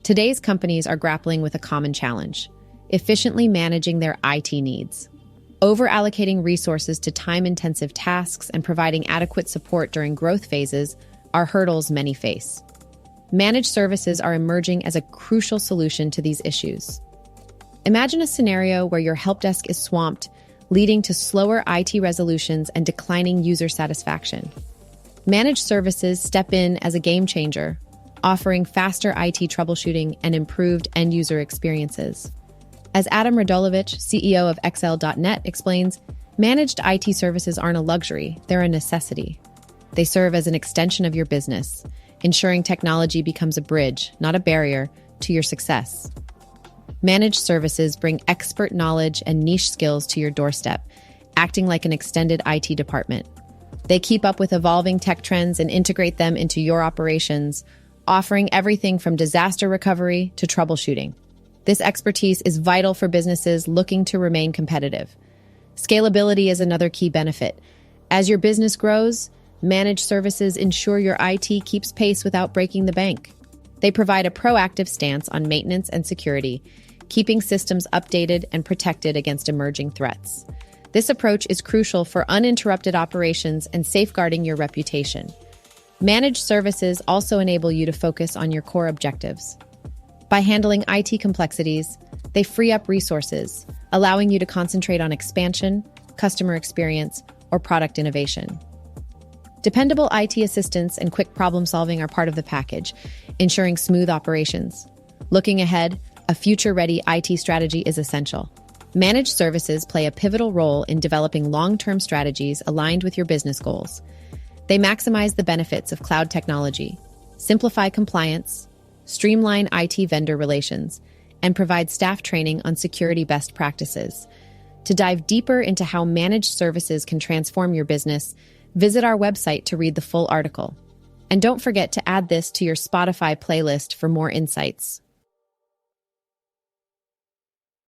Today's companies are grappling with a common challenge: efficiently managing their IT needs. Over-allocating resources to time-intensive tasks and providing adequate support during growth phases are hurdles many face. Managed services are emerging as a crucial solution to these issues. Imagine a scenario where your help desk is swamped, leading to slower IT resolutions and declining user satisfaction. Managed services step in as a game changer, offering faster IT troubleshooting and improved end-user experiences. As Adam Radolovich, CEO of XL.net, explains, managed IT services aren't a luxury, they're a necessity. They serve as an extension of your business, ensuring technology becomes a bridge, not a barrier, to your success. Managed services bring expert knowledge and niche skills to your doorstep, acting like an extended IT department. They keep up with evolving tech trends and integrate them into your operations, offering everything from disaster recovery to troubleshooting. This expertise is vital for businesses looking to remain competitive. Scalability is another key benefit. As your business grows, managed services ensure your IT keeps pace without breaking the bank. They provide a proactive stance on maintenance and security, keeping systems updated and protected against emerging threats. This approach is crucial for uninterrupted operations and safeguarding your reputation. Managed services also enable you to focus on your core objectives. By handling IT complexities, they free up resources, allowing you to concentrate on expansion, customer experience, or product innovation. Dependable IT assistance and quick problem-solving are part of the package, ensuring smooth operations. Looking ahead, a future-ready IT strategy is essential. Managed services play a pivotal role in developing long-term strategies aligned with your business goals. They maximize the benefits of cloud technology, simplify compliance, streamline IT vendor relations, and provide staff training on security best practices. To dive deeper into how managed services can transform your business, visit our website to read the full article. And don't forget to add this to your Spotify playlist for more insights.